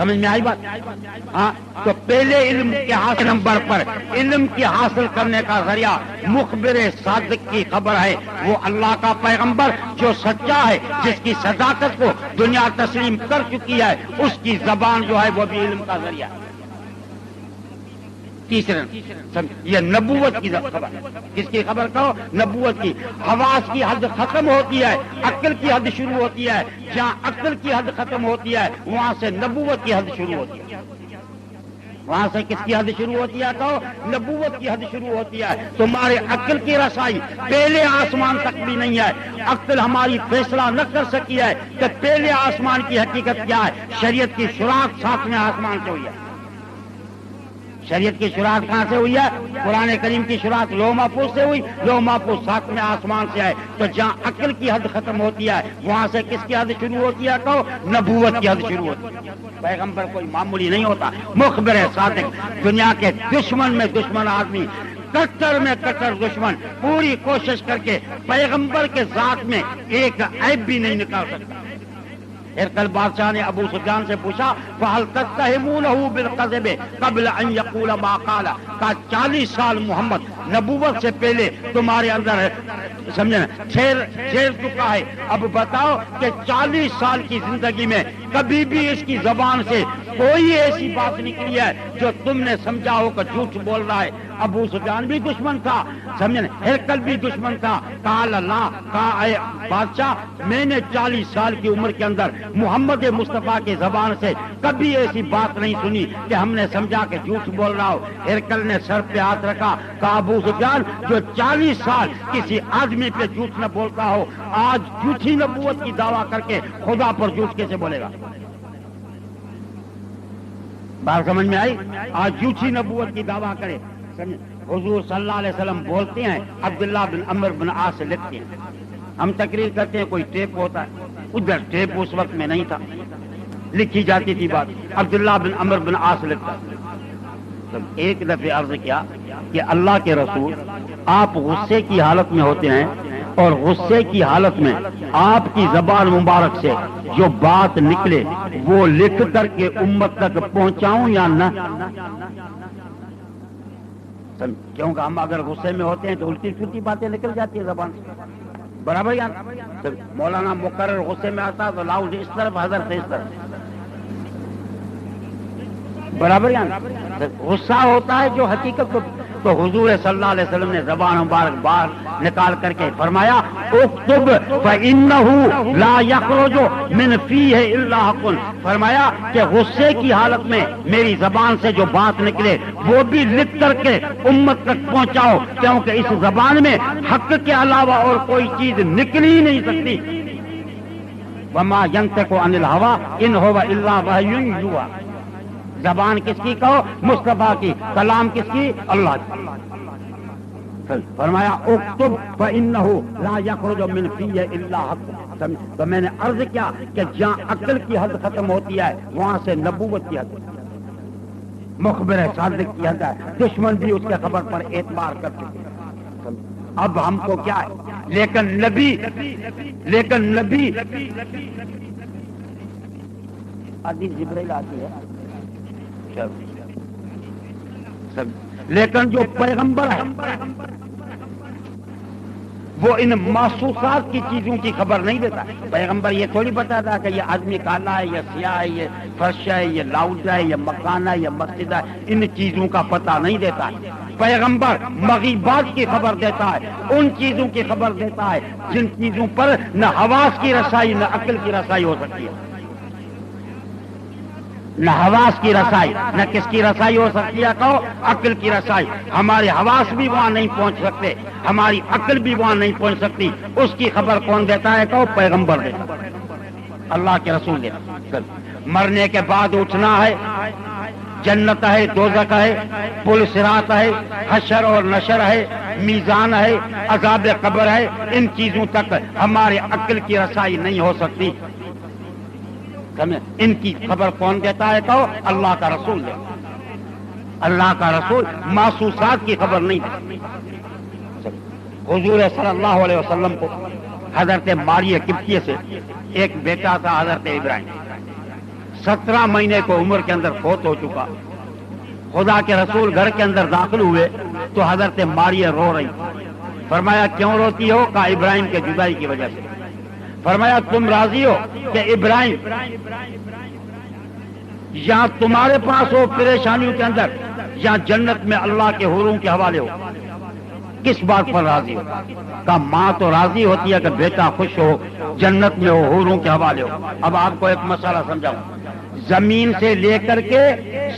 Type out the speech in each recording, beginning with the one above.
سمجھ میں آئی بات؟ ہاں، تو پہلے علم کے حاصل نمبر پر علم کی حاصل کرنے کا ذریعہ مخبر صادق کی خبر ہے، وہ اللہ کا پیغمبر جو سچا ہے، جس کی صداقت کو دنیا تسلیم کر چکی ہے، اس کی زبان جو ہے وہ بھی علم کا ذریعہ ہے۔ تیسرا یہ نبوت کی خبر، کس کی خبر کہو؟ نبوت کی۔ حواس کی حد ختم ہوتی ہے، عقل کی حد شروع ہوتی ہے، جہاں عقل کی حد ختم ہوتی ہے وہاں سے نبوت کی حد شروع ہوتی ہے۔ وہاں سے کس کی حد شروع ہوتی ہے کہو؟ نبوت کی حد شروع ہوتی ہے۔ تمہارے عقل کی رسائی پہلے آسمان تک بھی نہیں ہے، عقل ہماری فیصلہ نہ کر سکی ہے کہ پہلے آسمان کی حقیقت کیا ہے۔ شریعت کی شروعات 7ویں آسمان سے ہوئی ہے۔ شریعت کی شروعات کہاں سے ہوئی ہے؟ قرآن کریم کی شروعات لوح محفوظ سے ہوئی، لوح محفوظ 7ویں آسمان سے ہے۔ تو جہاں عقل کی حد ختم ہوتی ہے وہاں سے کس کی حد شروع ہوتی ہے کہو؟ نبوت کی حد شروع ہوتی ہے۔ پیغمبر کوئی معمولی نہیں ہوتا، مخبر صادق، دنیا کے دشمن میں دشمن آدمی، کٹر میں کٹر دشمن، پوری کوشش کر کے پیغمبر کے ذات میں ایک عیب بھی نہیں نکال سکتا۔ ہرقل بادشاہ نے ابو سفیان سے پوچھا فَهَلْ تَتَّهِمُونَهُ بِالْكَذِبِ قَبْلَ أَنْ يَقُولَ مَا قَالَ، کہا 40 سال محمد نبوت سے پہلے تمہارے اندر سمجھے شیر چکا ہے، اب بتاؤ کہ 40 سال کی زندگی میں کبھی بھی اس کی زبان سے کوئی ایسی بات نکلی ہے جو تم نے سمجھا ہو کہ جھوٹ بول رہا ہے؟ ابو سفیان بھی دشمن تھا، سمجھے، ہرقل بھی دشمن تھا۔ کہا اللہ، کہا اے بادشاہ، میں نے 40 سال کی عمر کے اندر محمد مصطفیٰ کی زبان سے کبھی ایسی بات نہیں سنی کہ ہم نے سمجھا کہ جھوٹ بول رہا ہو۔ ہرقل نے سر پہ ہاتھ رکھا، کہا ابو سفیان، جو 40 سال کسی آدمی پہ جھوٹ نہ بولتا ہو، آج جھوٹی نبوت کی دعویٰ کر کے خدا پر جھوٹ کیسے بولے گا؟ بات سمجھ میں آئی؟ آج جھوٹی نبوت کی دعویٰ کرے۔ حضور صلی اللہ علیہ وسلم بولتے ہیں، عبداللہ بن عمر بن عاص سے لکھتے ہیں، ہم تقریر کرتے ہیں، کوئی ٹیپ ہوتا ہے، ادھر ٹیپ اس وقت میں نہیں تھا، لکھی جاتی تھی بات، عبداللہ بن عمر بن عاص لکھتا ہے۔ ایک دفعہ عرض کیا کہ اللہ کے رسول، آپ غصے کی حالت میں ہوتے ہیں اور غصے کی حالت میں آپ کی زبان مبارک سے جو بات نکلے وہ لکھ کر کے امت تک پہنچاؤں یا نہ؟ کیونکہ ہم اگر غصے میں ہوتے ہیں تو الٹی پھلٹی باتیں نکل جاتی ہیں زبان سے، برابر یا مولانا مقرر غصے میں آتا تو لاؤڈ اس طرف، حضرت اس طرف، برابر یا غصہ ہوتا ہے جو حقیقت کو۔ تو حضور صلی اللہ علیہ وسلم نے زبان مبارک باہر نکال کر کے فرمایا اکتب فإنہ لا یخرج من فیہ الا حق، فرمایا کہ غصے کی حالت میں میری زبان سے جو بات نکلے وہ بھی لکھ کر کے امت تک پہنچاؤ، کیونکہ اس زبان میں حق کے علاوہ اور کوئی چیز نکل ہی نہیں سکتی۔ وما ینطق عن الہوی ان ھو الا وحی یوحی، زبان کس کی کہو؟ مصطفیٰ کی، کلام کس کی؟ اللہ کی۔ فرمایا اکتب فإنہ لا یخرج من فیہ الا حق۔ تو میں نے عرض کیا کہ جہاں عقل کی حد ختم ہوتی ہے وہاں سے نبوت کی حد، مخبر صادق کی حد ہے، دشمن بھی اس کے خبر پر اعتبار کر چکے۔ اب ہم کو کیا ہے؟ لیکن نبی حدیث جبریل آتی ہے، لیکن جو پیغمبر ہے وہ ان محسوسات کی چیزوں کی خبر نہیں دیتا۔ پیغمبر یہ تھوڑی بتاتا کہ یہ آدمی کالا ہے، یہ سیاہ ہے، یہ فرش ہے، یہ لاؤڈ ہے، یہ مکان ہے، یہ مسجد ہے، ان چیزوں کا پتہ نہیں دیتا ہے۔ پیغمبر مغیبات کی خبر دیتا ہے، ان چیزوں کی خبر دیتا ہے جن چیزوں پر نہ حواس کی رسائی نہ عقل کی رسائی ہو سکتی ہے، نہ حواس کی رسائی نہ کس کی رسائی ہو سکتی ہے کہو؟ عقل کی رسائی۔ ہمارے حواس بھی وہاں نہیں پہنچ سکتے، ہماری عقل بھی وہاں نہیں پہنچ سکتی، اس کی خبر کون دیتا ہے کہو؟ پیغمبر دیتا ہے، اللہ کے رسول دیتا۔ مرنے کے بعد اٹھنا ہے، جنت ہے، دوزخ ہے، پل صراط ہے، حشر اور نشر ہے، میزان ہے، عذاب قبر ہے، ان چیزوں تک ہمارے عقل کی رسائی نہیں ہو سکتی۔ ان کی خبر کون دیتا ہے کہو؟ اللہ کا رسول دیتا ہے۔ اللہ کا رسول محسوسات کی خبر نہیں دیتا۔ حضور صلی اللہ علیہ وسلم کو حضرت ماریہ قبطیہ سے ایک بیٹا تھا، حضرت ابراہیم، 17 مہینے کو عمر کے اندر فوت ہو چکا. خدا کے رسول گھر کے اندر داخل ہوئے تو حضرت ماریہ رو رہی. فرمایا کیوں روتی ہو؟ کہا ابراہیم کے جدائی کی وجہ سے. فرمایا تم راضی ہو کہ ابراہیم یا تمہارے پاس ہو پریشانیوں کے اندر یا جنت میں اللہ کے حوروں کے حوالے ہو؟ کس بات پر راضی ہو؟ کہا ماں تو راضی ہوتی ہے کہ بیٹا خوش ہو، جنت میں ہو، حوروں کے حوالے ہو. اب آپ کو ایک مسئلہ سمجھاؤں. زمین سے لے کر کے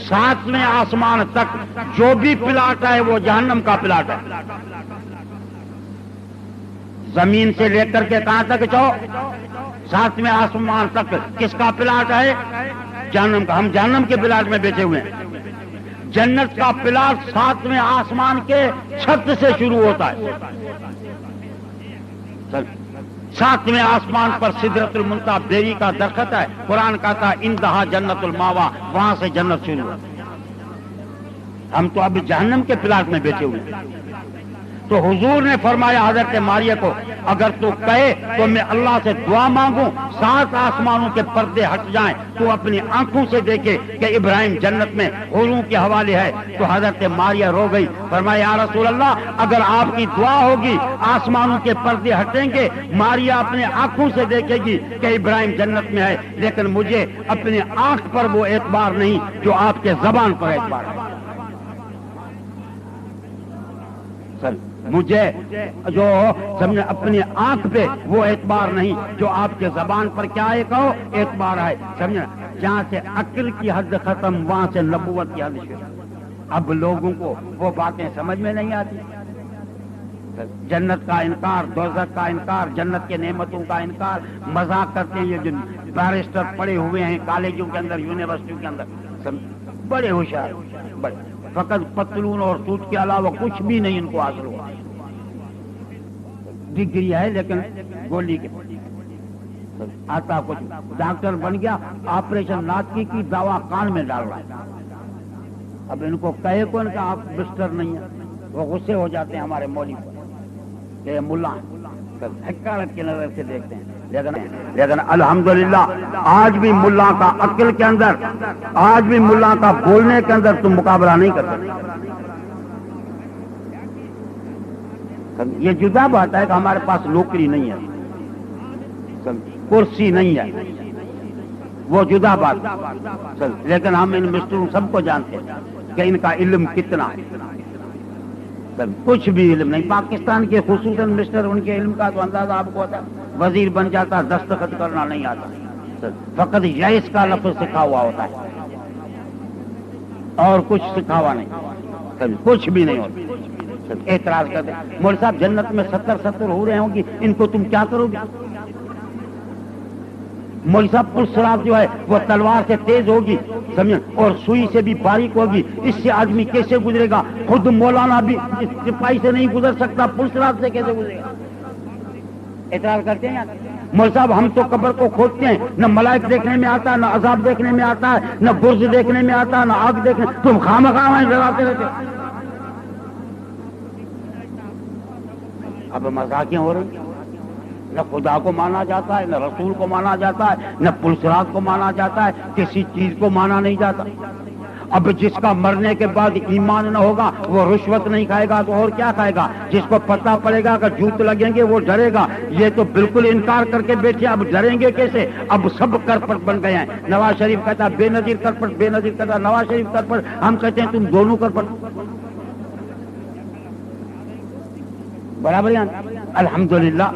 7ویں آسمان تک جو بھی پلاٹ ہے وہ جہنم کا پلاٹ ہے. زمین سے لے کر کے کہاں تک جاؤ؟ 7ویں آسمان تک کس کا پلاٹ ہے؟ جہنم کا. ہم جہنم کے پلاٹ میں بیٹھے ہوئے ہیں. جنت کا پلاٹ 7ویں آسمان کے چھت سے شروع ہوتا ہے. 7ویں آسمان پر سدرۃ المنتہا بیری کا درخت ہے. قرآن کہتا ہے انتہا جنت الماوا، وہاں سے جنت شروع ہے. ہم تو ابھی جہنم کے پلاٹ میں بیٹھے ہوئے ہیں. تو حضور نے فرمایا حضرت ماریہ کو اگر تو کہے تو میں اللہ سے دعا مانگوں 7 آسمانوں کے پردے ہٹ جائیں، تو اپنی آنکھوں سے دیکھے کہ ابراہیم جنت میں حوروں کے حوالے ہے. تو حضرت ماریہ رو گئی. فرمایا یا رسول اللہ اگر آپ کی دعا ہوگی آسمانوں کے پردے ہٹیں گے، ماریہ اپنے آنکھوں سے دیکھے گی کہ ابراہیم جنت میں ہے، لیکن مجھے اپنے آنکھ پر وہ اعتبار نہیں جو آپ کے زبان پر اعتبار ہے. مجھے جو سمجھے اپنی آنکھ پہ وہ اعتبار نہیں جو آپ کے زبان پر کیا ہے کہو اعتبار ہے. سمجھے جہاں سے عقل کی حد ختم وہاں سے نبوت کی حد شروع. اب لوگوں کو وہ باتیں سمجھ میں نہیں آتی. جنت کا انکار، دوزخ کا انکار، جنت کے نعمتوں کا انکار، مذاق کرتے ہیں. یہ جو بیرسٹر پڑے ہوئے ہیں کالجوں کے اندر، یونیورسٹیوں کے اندر، بڑے ہوشیار، بڑے فقط پتلون اور سوٹ کے علاوہ کچھ بھی نہیں ان کو حاصل ہوا. ڈگری ہے لیکن گولی کے آتا کچھ. ڈاکٹر بن گیا، آپریشن ناک کی دوا کان میں ڈال رہا ہے. اب ان کو کہے کون کہ آپ بسٹر نہیں ہے، وہ غصے ہو جاتے ہیں ہمارے مولوی پر کہ ملا حکارت کی نظر سے دیکھتے ہیں. لیکن الحمدللہ آج بھی ملا کا عقل کے اندر، آج بھی ملا کا بولنے کے اندر تم مقابلہ نہیں کر سکتے. یہ جدا بات ہے کہ ہمارے پاس نوکری نہیں ہے، کرسی نہیں ہے، وہ جدا بات. لیکن ہم ان مسٹروں سب کو جانتے ہیں کہ ان کا علم کتنا ہے. کچھ بھی علم نہیں. پاکستان کے خصوصاً مسٹر، ان کے علم کا تو اندازہ آپ کو ہوتا ہے. وزیر بن جاتا، دستخط کرنا نہیں آتا، فقط یس کا لفظ سکھا ہوا ہوتا ہے اور کچھ سکھا ہوا نہیں، کچھ بھی نہیں ہوتا. اعتراض کرتے مول صاحب جنت میں 70 ہو رہے ہوں گی، ان کو تم کیا کرو گے؟ مول صاحب پلسرات جو ہے وہ تلوار سے تیز ہوگی، سمجھے، اور سوئی سے بھی باریک ہوگی. اس سے آدمی کیسے گزرے گا؟ خود مولانا بھی سپاہی سے نہیں گزر سکتا، پلسرات سے کیسے گزرے گا؟ اعتراض کرتے ہیں. مول صاحب ہم تو قبر کو کھودتے ہیں، نہ ملائک دیکھنے میں آتا ہے، نہ عذاب دیکھنے میں آتا ہے، نہ برج دیکھنے میں آتا ہے، نہ آگ دیکھنے. تم خامخواہ ڈراتے رہتے. اب مذاقیں ہو رہی. نہ خدا کو مانا جاتا ہے، نہ رسول کو مانا جاتا ہے، نہ پلسرات کو مانا جاتا ہے، کسی چیز کو مانا نہیں جاتا. اب جس کا مرنے کے بعد ایمان نہ ہوگا وہ رشوت نہیں کھائے گا تو اور کیا کھائے گا؟ جس کو پتہ پڑے گا کہ جوت لگیں گے وہ ڈرے گا. یہ تو بالکل انکار کر کے بیٹھے. اب ڈریں گے کیسے؟ اب سب کرپٹ بن گئے ہیں. نواز شریف کہتا بے نظیر کرپٹ، بے نظیر کہتا نواز شریف کرپٹ. ہم کہتے ہیں تم دونوں کرپٹ برابر ہیں. الحمدللہ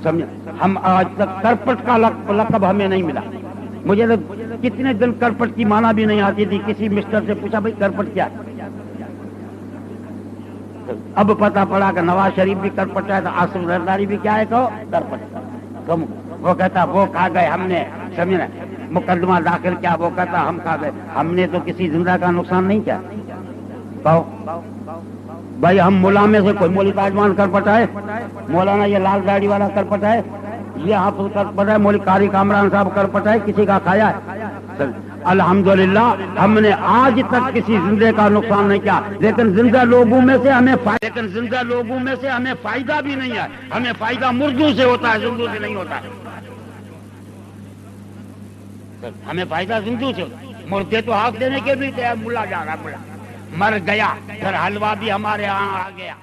سمجھے ہم آج تک کرپٹ کا لقب ہمیں نہیں ملا. مجھے کتنے دن کرپٹ کی مانا بھی نہیں آتی تھی. کسی مسٹر سے پوچھا بھائی کرپٹ کیا ہے؟ اب پتا پڑا کہ نواز شریف بھی کرپٹ ہے تو آصف زرداری بھی کیا ہے تو کرپٹ. وہ کہتا وہ کھا گئے ہم نے، سمجھے، مقدمہ داخل کیا. وہ کہتا ہم کھا گئے. ہم نے تو کسی زندہ کا نقصان نہیں کیا. کہو بھائی ہم ملا میں سے کوئی مولوی تاجمان کرپٹ ہے؟ مولانا یہ لال داڑھی والا کرپٹ ہے؟ یہ حافظ کرپٹ ہے؟ مولوی قاری کامران صاحب کرپٹ ہے؟ کسی کا کھایا ہے؟ الحمدللہ ہم نے آج تک کسی زندے کا نقصان نہیں کیا. لیکن زندہ لوگوں میں سے ہمیں فائدہ بھی نہیں ہے. ہمیں فائدہ مردوں سے ہوتا ہے، زندوں سے نہیں ہوتا ہے. ہمیں فائدہ زندوں سے ہوتا ہے، مردے تو ہاتھ دینے کے بھی تیار، ملا جا رہا ملا مر گیا، پھر حلوہ بھی ہمارے یہاں آ گیا،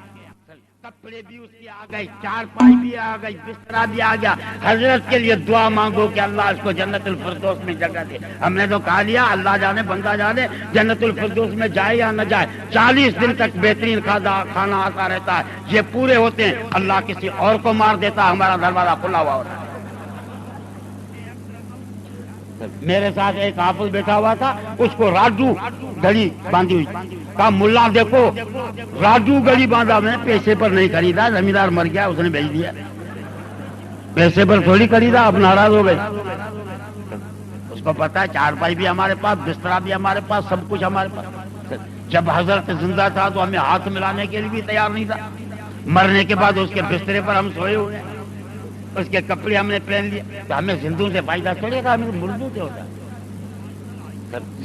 کپڑے بھی اس کے آ گئے، چارپائی بھی آ گئی، بسترا بھی آ گیا۔ حضرت کے لیے دعا مانگو کہ اللہ اس کو جنت الفردوس میں جگہ دے۔ ہم نے تو کہا لیا اللہ جانے بندہ جانے جنت الفردوس میں جائے یا نہ جائے، 40 دن تک بہترین کھانا آتا رہتا ہے، یہ پورے ہوتے ہیں، اللہ کسی اور کو مار دیتا، ہمارا دروازہ کھلا ہوا ہوتا ہے۔ میرے ساتھ ایک حافظ بیٹھا ہوا تھا، اس کو راجو گھڑی باندھی ہوئی، کہا ملا دیکھو راجو گھڑی باندھا، میں پیسے پر نہیں خریدا، زمیندار مر گیا اس نے بھیج دیا، پیسے پر تھوڑی خریدا، اب ناراض ہو گئے۔ اس کو پتا ہے چارپائی بھی ہمارے پاس، بسترا بھی ہمارے پاس، سب کچھ ہمارے پاس۔ جب حضرت زندہ تھا تو ہمیں ہاتھ ملانے کے لیے بھی تیار نہیں تھا، مرنے کے بعد اس کے بسترے پر ہم سوئے ہوئے، اس کے کپڑے ہم نے پہن لیے، تو ہمیں زندوں سے فائدہ چلے گا، ہمیں مردوں سے ہوتا ہے۔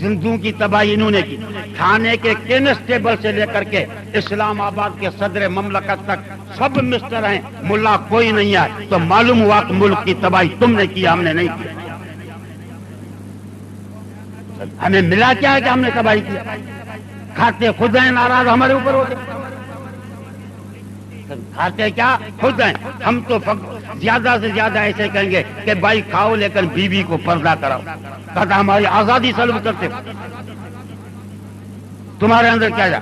زندوں کی تباہی انہوں نے کی، تھانے کے کانسٹیبل سے لے کر کے اسلام آباد کے صدر مملکت تک سب مسٹر ہیں، ملا کوئی نہیں ہے، تو معلوم ہوا کہ ملک کی تباہی تم نے کی، ہم نے نہیں کی۔ ہمیں ملا کیا ہے کہ ہم نے تباہی کی؟ کھاتے خود ہیں، ناراض ہمارے اوپر ہوتے، کھاتے کیا خود ہیں۔ ہم تو زیادہ سے زیادہ ایسے کہیں گے کہ بھائی کھاؤ لیکن بیوی کو پردہ کراؤ، کہتا ہماری آزادی سلب کرتے، تمہارے اندر کیا جا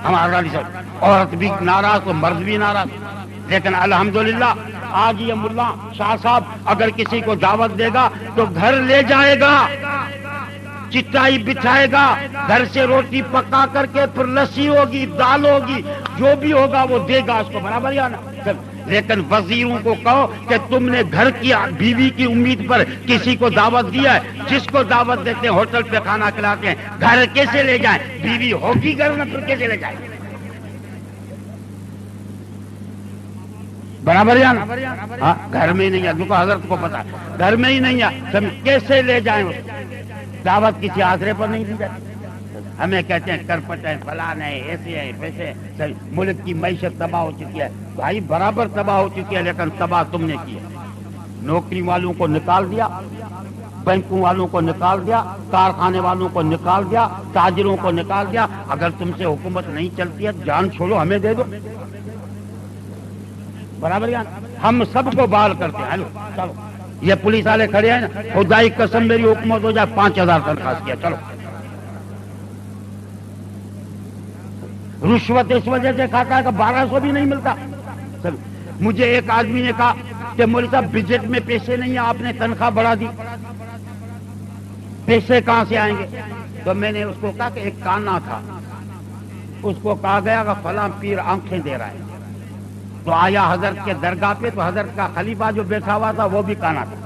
ہماری آزادی سلب، عورت بھی ناراض تو مرد بھی ناراض۔ لیکن الحمدللہ آج یہ ملا شاہ صاحب اگر کسی کو دعوت دے گا تو گھر لے جائے گا، چٹائی بچھائے گا، گھر سے روٹی پکا کر کے، پھر لسی ہوگی، دال ہوگی، جو بھی ہوگا وہ دے گا اس کو، برابر یا نا۔ لیکن وزیروں کو کہو کہ تم نے گھر کی بیوی کی امید پر کسی کو دعوت دیا ہے، جس کو دعوت دیتے ہیں ہوٹل پہ کھانا کھلاتے ہیں، گھر کیسے لے جائیں؟ بیوی ہوگی گھر میں، پھر کیسے لے جائیں؟ برابر یا نا؟ ہاں گھر میں ہی نہیں ہے، جو حضرت کو پتا ہے گھر میں ہی نہیں ہے، سب کیسے لے جائیں؟ دعوت کسی آسرے پر نہیں دی جاتی۔ ہمیں کہتے ہیں کرپٹ ہے، فلان ہے، ایسے ہے، ویسے ہے، ملک کی معیشت تباہ ہو چکی ہے، بھائی برابر تباہ ہو چکی ہے، لیکن تباہ تم نے کی ہے۔ نوکری والوں کو نکال دیا، بینکوں والوں کو نکال دیا، کارخانے والوں کو نکال دیا، تاجروں کو نکال دیا۔ اگر تم سے حکومت نہیں چلتی ہے جان چھوڑو، ہمیں دے دو، برابر یا ہم سب کو بحال کرتے ہیں۔ چلو یہ پولیس والے کھڑے ہیں نا، خدائی قسم میری حکومت ہو جائے 5000 تنخواہ کیا، چلو۔ رشوت اس وجہ سے کھاتا ہے کہ 1200 بھی نہیں ملتا۔ مجھے ایک آدمی نے کہا کہ مولوی صاحب بجٹ میں پیسے نہیں ہیں، آپ نے تنخواہ بڑھا دی، پیسے کہاں سے آئیں گے؟ تو میں نے اس کو کہا کہ ایک کانا تھا، اس کو کہا گیا کہ فلاں پیر آنکھیں دے رہا ہے، تو آیا حضرت کے درگاہ پہ، تو حضرت کا خلیفہ جو بیٹھا ہوا تھا وہ بھی کانا تھا۔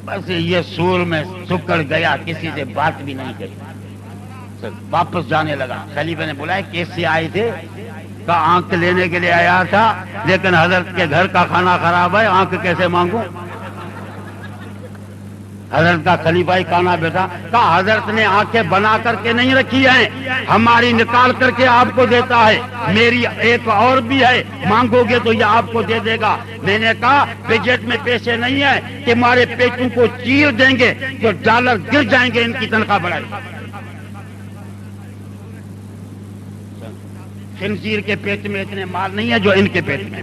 بس یہ سور میں سکڑ گیا، کسی سے بات بھی نہیں کری، واپس جانے لگا۔ خلیفہ نے بلایا کیسے آئے تھے؟ کا آنکھ لینے کے لیے آیا تھا، لیکن حضرت کے گھر کا کھانا خراب ہے، آنکھ کیسے مانگوں؟ حضرت کا خلیفہ ہی کانا بیٹا، کہا حضرت نے آنکھیں بنا کر کے نہیں رکھی ہیں، ہماری نکال کر کے آپ کو دیتا ہے، میری ایک اور بھی ہے، مانگو گے تو یہ آپ کو دے دے گا۔ میں نے کہا بجٹ میں پیسے نہیں ہیں کہ ہمارے پیٹوں کو چیر دیں گے تو ڈالر گر جائیں گے، ان کی تنخواہ بڑھائے۔ خنزیر کے پیٹ میں اتنے مال نہیں ہے جو ان کے پیٹ میں۔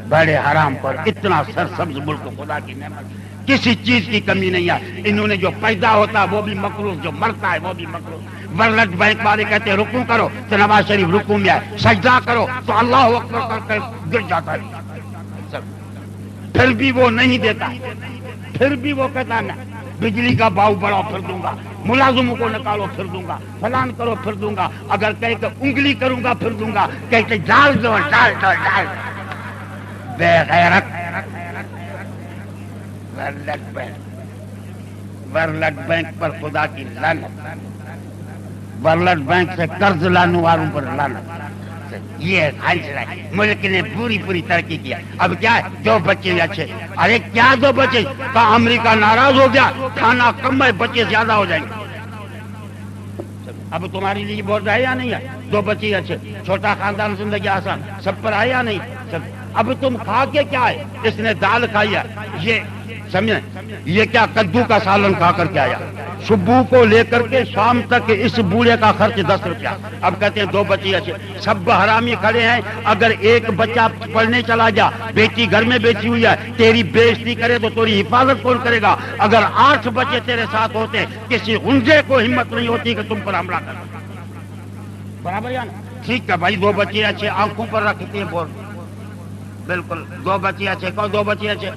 بڑے حرام پر اتنا سرسبز ملک، خدا کی نعمت، کسی چیز کی کمی نہیں ہے۔ انہوں نے جو پیدا ہوتا ہے وہ بھی مکروہ، جو مرتا ہے وہ بھی مکروہ۔ ورلڈ بینک والے کہتے ہیں رکوع کرو تو نواز شریف رکوع میں آئے، سجدہ کرو تو اللہ اکبر کر کے گر جاتا ہے، پھر بھی وہ نہیں دیتا، پھر بھی وہ کہتا ہے بجلی کا باؤ بڑا پھر دوں گا، ملازموں کو نکالو پھر دوں گا، فلان کرو پھر دوں گا، اگر کہے کہ انگلی کروں گا پھر دوں گا، کہتے ڈال دو ڈال دو ڈال دو۔ بے غیرت۔ ورلڈ بینک پر خدا کی لعنت، ورلڈ بینک سے قرض لانے والوں پر لعنت۔ یہ ملک نے پوری ترقی کیا، اب کیا ہے؟ 2 بچے اچھے، ارے کیا 2 بچے؟ کہا امریکہ ناراض ہو گیا، کھانا کم ہے، بچے زیادہ ہو جائیں گے۔ اب تمہارے لیے بورڈ ہے یا نہیں ہے؟ 2 بچے اچھے، چھوٹا خاندان، زندگی آسان، سب پر ہے یا نہیں؟ اب تم کھا کے کیا ہے؟ اس نے دال کھائی ہے، یہ سمجھیں، یہ کیا کدو کا سالن کھا کر کے آیا، صبح کو لے کر کے شام تک اس بوڑھے کا خرچ 10 روپیہ۔ اب کہتے ہیں 2 بچے اچھے، سب حرامی کھڑے ہیں۔ اگر ایک بچہ پڑھنے چلا گیا، بیٹی گھر میں بیٹھی ہوئی ہے، تیری بےعزتی کرے تو تیری حفاظت کون کرے گا؟ اگر 8 بچے تیرے ساتھ ہوتے، کسی غنجے کو ہمت نہیں ہوتی کہ تم پر حملہ کرو۔ برابر یا نا؟ ٹھیک ہے بھائی، 2 بچے اچھے، آنکھوں پر رکھتے ہیں بورڈ، بالکل 2 بچے اچھے، 2 بچے اچھے،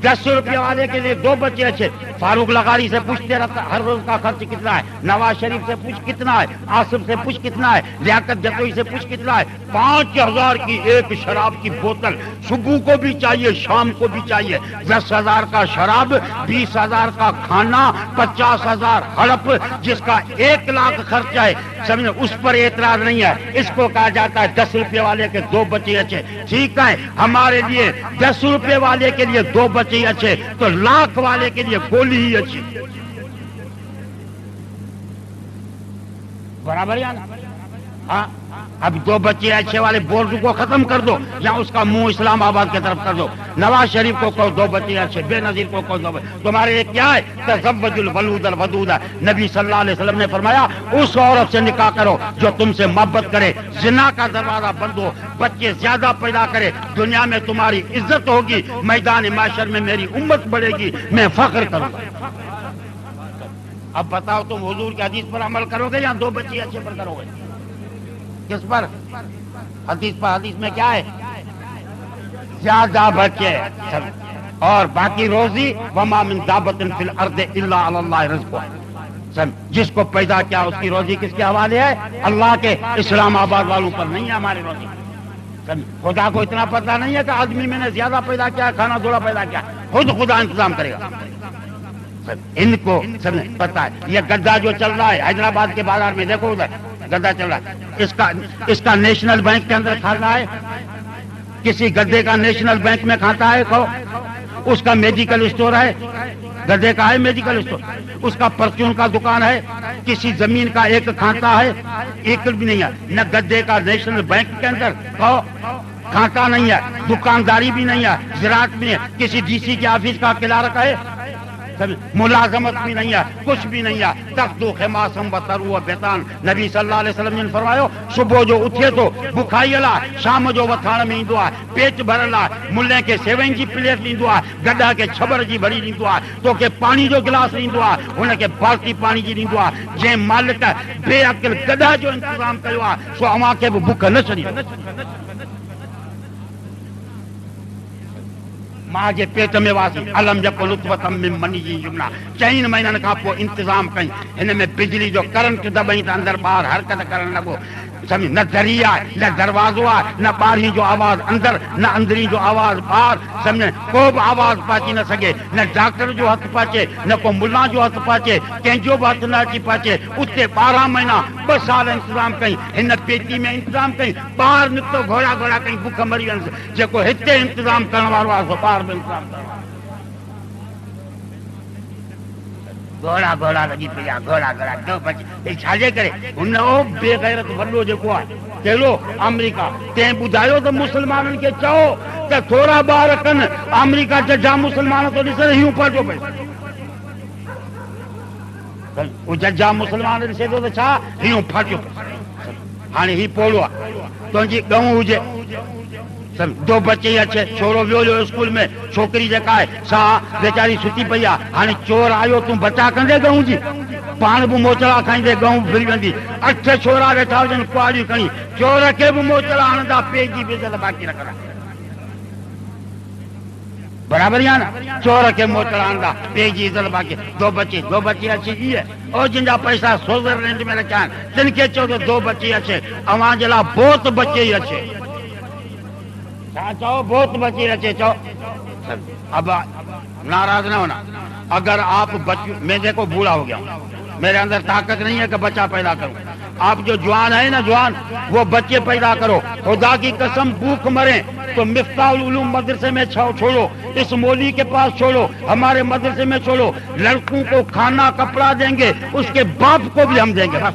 10 روپے والے کے لیے 2 بچے اچھے۔ فاروق لغاری سے پوچھتے رہتا ہر روز کا خرچ کتنا ہے، نواز شریف سے پوچھ کتنا ہے، آصف سے پوچھ کتنا ہے، لیاقت جتوئی سے پوچھ کتنا ہے۔ 5000 کی ایک شراب کی بوتل، صبح کو بھی چاہیے شام کو بھی چاہیے۔ 10,000 کا شراب، 20,000 کا کھانا، 50,000 ہڑپ، جس کا 1 لاکھ خرچہ ہے، سمجھے، اس پر اعتراض نہیں ہے۔ اس کو کہا جاتا ہے 10 روپے والے کے 2 بچے اچھے۔ ٹھیک ہے، ہمارے لیے 10 روپے والے کے لیے 2 بچے اچھے تو لاکھ والے کے لیے گولی ہی اچھی۔ برابر یا نا؟ ہاں، اب 2 بچے اچھے والے بورڈ کو ختم کر دو یا اس کا منہ اسلام آباد کی طرف کر دو۔ نواز شریف کو کہو 2 بچے اچھے، بے نظیر کو کہو 2 بچے۔ تمہارے لیے کیا ہے؟ تزوج الولود الودود۔ نبی صلی اللہ علیہ وسلم نے فرمایا اس عورت سے نکاح کرو جو تم سے محبت کرے، زنا کا دروازہ بند ہو، بچے زیادہ پیدا کرے، دنیا میں تمہاری عزت ہوگی، میدان معاشر میں میری امت بڑھے گی، میں فخر کروں گا۔ اب بتاؤ تم حضور کی حدیث پر عمل کرو گے یا 2 بچے اچھے پر کرو گے؟ کس پر؟ حدیث پر۔ حدیث میں کیا ہے؟ زیادہ بچے اور باقی روزی، وما من دابۃ فی الارض الا علی اللہ رزقها۔ جس کو پیدا کیا اس کی روزی کس کے حوالے ہے؟ اللہ کے۔ اسلام آباد والوں پر نہیں ہے ہماری روزی۔ خدا کو اتنا پتہ نہیں ہے کہ آدمی میں نے زیادہ پیدا کیا، کھانا تھوڑا پیدا کیا، خود خدا انتظام کرے گا۔ ان کو سب پتا ہے۔ یہ گدا جو چل رہا ہے حیدرآباد کے بازار میں، دیکھو ادھر گدا چل رہا ہے، اس کا نیشنل بینک کے اندر کھاتا ہے، کسی گدے کا نیشنل بینک میں کھاتا ہے، اس کا میڈیکل اسٹور ہے، گدے کا ہے میڈیکل اسٹور، اس کا پرچون کا دکان ہے، کسی زمین کا ایک کھاتا ہے، ایک بھی نہیں ہے، نہ گدے کا نیشنل بینک کے اندر کھاتا نہیں ہے، دکانداری بھی نہیں ہے، زراعت بھی نہیں ہے، کسی ڈی سی کے آفس کا کلرک ہے، ملازمت بھی نہیں ہے، کچھ بھی نہیں ہے۔ تخت و خماسم و ترو و بیتان۔ نبی صلی اللہ علیہ وسلم نے فرمایا صبح جو اٹھے تو بکھائی لا، شام جو وتھان میں ایندو ہے، پیٹ بھرلا، ملے کے 7 جی پلیٹ لیندو ہے، گڈا کے 6 جی بھری لیندو ہے، تو کہ پانی جو گلاس لیندو ہے ان کے بالٹی پانی جی لیندو ہے۔ جے مالک بے عقل گڈا جو انتظام کیو ہے سو اواں کے بھی بک نہ چڑی۔ ماں کے پیٹ میں واسی علم یکن نطفۃ من منی یمنا۔ 4 مہینن کا پو انتظام کئی، ان میں بجلی جو کرنٹ دبئی تے اندر باہر حرکت کرن لگو، سمجھ نہ دریا نہ دروازو ہے، نہ باہری جو آواز اندر، نہ اندری جو آواز باہر، سمجھ کو بھی آواز پاچی نہ سکے، نہ ڈاکٹر جو ہاتھ پاچے، نہ کو ملا جو ہاتھ پاچے، کنجو بھی ہاتھ نہ اچی پاچے۔ اتنے 12 مہینہ 2 سال انتظام کئی، ان پیٹی میں انتظام کئی، باہر نکتو گھوڑا گھوڑا کئی بکھ مری ون، جے کو ہتے انتظام کرن وارو ہے سو باہر بھی انتظام کرن وارو۔ گھوڑا گھوڑا لگی پیا، گھوڑا گھوڑا 2 بچے چھاجے کرے ان او بے غیرت ورلو جو ہے چلو امریکہ تے بدھايو تو مسلمانن کے چاہو کہ تھوڑا بار کن امریکہ جا مسلمان تو ڏسن ہیو پاٹو پئي او جا مسلمان ڏسے تو چھا ہیو پاٹو ہاں ہی پولو تنجي گئون ہوجي 2 بچے اچھے، چھوڑو ویو اسکول میں، چھوکری جکا ہے سا بیچاری ستی پئی ہے، ہاں چور آیو توں بچا کندے گئوں جی، پان بھی موچڑا کھائیندے گئوں پھری ویندی، 8 چھورا ویٹھا ہوجن کواڑی کھڑی، چور کے بھی موچڑا ہندا پیجی بھی عزت باقی رکھنا۔ برابر یا نا؟ چور کے موچڑا ہندا پیجی عزت باقی۔ 2 بچے اچھے یہ اور جن جا پیسہ سوئٹزرلینڈ میں رکھا جن کے چو 2 بچے اچھے، اواں جلا بہت بچے اچھے، چاہو بہت بچے اچھے چاہو۔ اب ناراض نہ ہونا، اگر آپ میں دیکھو بوڑھا ہو گیا ہوں، میرے اندر طاقت نہیں ہے کہ بچہ پیدا کروں، آپ جو جوان ہیں نا جوان وہ بچے پیدا کرو، خدا کی قسم بھوک مریں تو مفتاح العلوم مدرسے میں چھوڑو، اس مولوی کے پاس چھوڑو، ہمارے مدرسے میں چھوڑو، لڑکوں کو کھانا کپڑا دیں گے، اس کے باپ کو بھی ہم دیں گے، بس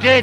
3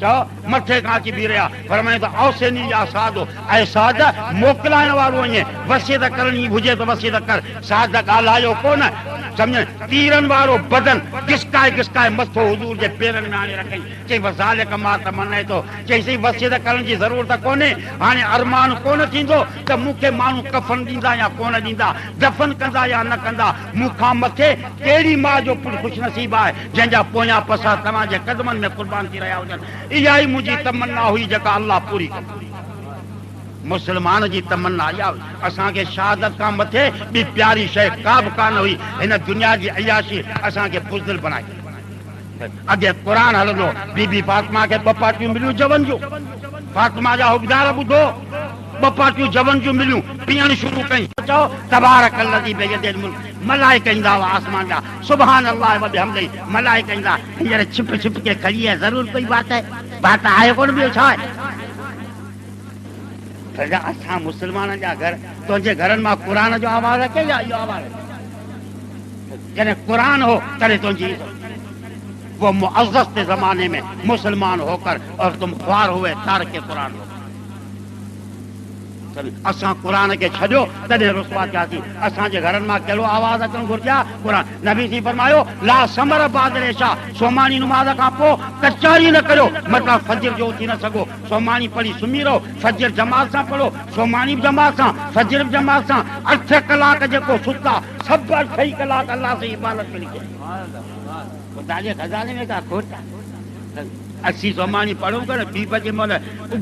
چاہو مٹھے کہاں چی بھی رہا فرمائے تو اوسینی یا سادو اے سادہ موکلائن وارو ہیں وسیدہ کرنی بھجے تو وسیدہ کر سادہ گالایو کون سمجھیں تیرن وارو بدن گسکائے مستو حضور جے پیرن میں آنے رکھیں چاہی وزالے کا ماں تمنا تو چاہی سی وسیدہ کرن کی ضرورت کونے آنے ارمان کون تھیندو تو مکھے مانو کفن دیندا یا کون دیندا دفن کندا یا نہ کندا مکھا متھے کیڑی ماں جو پٹ خوش نصیب ہے جنجا پویا پسا تمام جے قدمن میں قربان تھی رہا ہوجن یہی مجھے تمنا ہوئی جگہ اللہ پوری کر مسلمان جی تمنا آیا اساں کے شہادت کا متھے بھی پیاری شے کاب کان ہوئی ان دنیا جی عیاشی اساں کے بزدل بنائی اگے قرآن ہلندو بی بی فاطمہ کے بپاٹیوں ملیوں جون جو فاطمہ جا حکمدار بدھو بپاٹیوں جون جو ملیوں پیان شروع کئیں چو تبارک الذی بیدہ الملک ملائکہ اندا آسمان جا سبحان اللہ و بحمدہ ملائکہ اندا یہ چھپ چھپ کے کھڑی ہے ضرور کوئی بات ہے کون بھی چھا ہے فجا اساں مسلمان جا گھر تو جے گھرن ما قرآن جو آواز ہے کہ یا یہ آواز ہے جنے قرآن ہو کرے تو جی وہ معزز کے زمانے میں مسلمان ہو کر اور تم خوار ہوئے تارک قرآن ہو اساں قرآن کے چھڈو تنے رسوا کیا تھی اساں جے گھرن ما کہلو آواز اچن گرجا قرآن نبی سی فرماયો لا سمر بعد عشاء سومانی نماز کا پو کچاری نہ کرو مطلب فجر جو تھی نہ سگو سومانی پڑھی سمی رہو فجر جماعت سے پڑھو سومانی جماعت سے فجر جماعت سے 8 کلاک جے کو ستا سب 6 کلاک اللہ سے عبادت کری خدا جے خزانے میں کا کھوٹا 80 سومانی پڑھو کر 2 بجے مول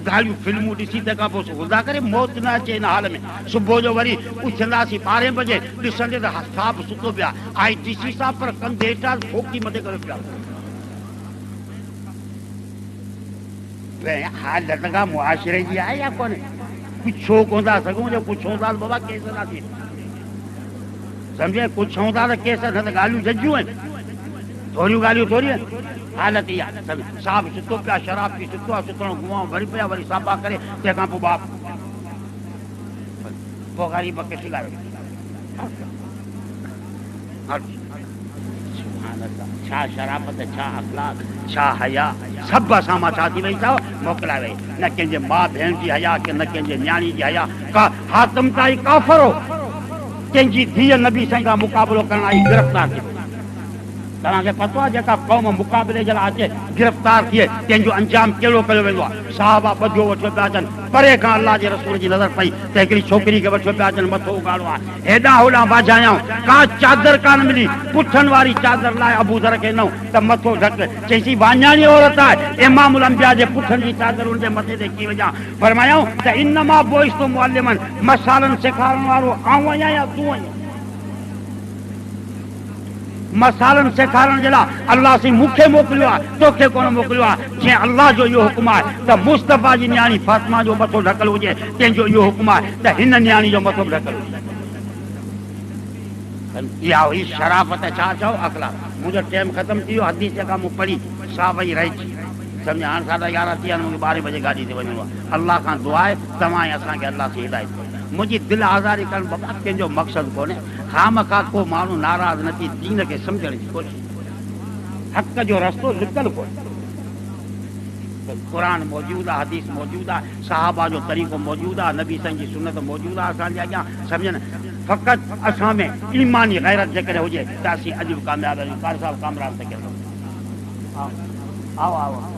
گالیوں فلموں ڈسی تک پو خدا کرے موت نہ اچے ان حال میں صبح جو وری اٹھنداسی 12 بجے ڈسندے تو صاحب سُتو پیا آئی ٹی سی صاحب پر کندیٹا پھوکی مدے کرے پیا حالت کا معاشرے جی ہے یا کون کچھ ہوندا سگوں جو کچھ ہوندا بابا کیسے نہ تھی سمجھے کچھ ہوندا تو کیسے نہ گالیوں ججو ہیں تھوڑی گالیوں تھوڑی ہیں حالت یہ صاحب سُتو پیا شراب پی سُتو ستو گواں وری پیا وری صافا کرے تنھاں پو باپ پو غریب کے سگارے سبحان اللہ چھا شرافت چھا اخلاق چھا حیا سب اساں چھا تھی وئی تھا موکلا وئی نہ کنجے ماں بہن جی حیا کہ نہ کنجے نیانی جی حیا کا حاتم تائی کافر ہو کنجی دھی نبی سائیں کا مقابلو کرنا آئی گرفتار تھی تمام کے پتہ ہے جکا قوم مقابلے جلا اچے گرفتار تھے تین جو انجام کیڑو کیو ویندو صحابہ بدھو وٹھو پیا اچن پرے کان اللہ جے رسول جی نظر پئی تے ہکڑی چھوکری کے وٹھو پیا اچن متھو اگاڑو ہیڈا ہوڈا واجھایا کا چادر کان ملی پٹھن واری چادر لائے ابو ذر کے نو تے متھو ڈھک چیسی وانیانی عورت ہے امام الانبیاء جے پٹھن جی چادر ان دے متھے تے کی وجہ فرمایا تے انما بوئست معلمن مثالن سکھارن وارو آؤں یا تو مثالن سکھارن جلا اللہ سے مکھے موکلیا توکھے کون موکلیا جے اللہ جو یہ حکم ہے تے مصطفیٰ جی نیانی فاطمہ جو متھو ڈھکل ہوجے تین جو یہ حکم ہے تے ہن نیانی جو متھو ڈھکل ہوجے یا ہوئی شرافت چھا چاہو اخلاق مجھے ٹائم ختم تھیو حدیث جگہ مو پڑھی صاحب وئی رہی سمجھ ہاں 11:30 تھی مجھے 12 بجے گاڑی تے ونجو اللہ کا دعا ہے تمام اساں کے اللہ سے ہدایت مجھے دل آزاری کرن بابا کنجو مقصد کونے خامخا کو مانو ناراض نہ تھی دین کے سمجھنے کی کوشش حق جو رستو نکل کو قرآن موجود ہے حدیث موجود ہے صحابہ جو طریقہ موجود ہے نبی صلی کی سنت موجود ہے اساں جا سمجھن فقط اساں میں ایمانی غیرت ذکر ہو جائے تاسی عجب کامیاب ہے کار صاحب کامران سے کہتا آؤ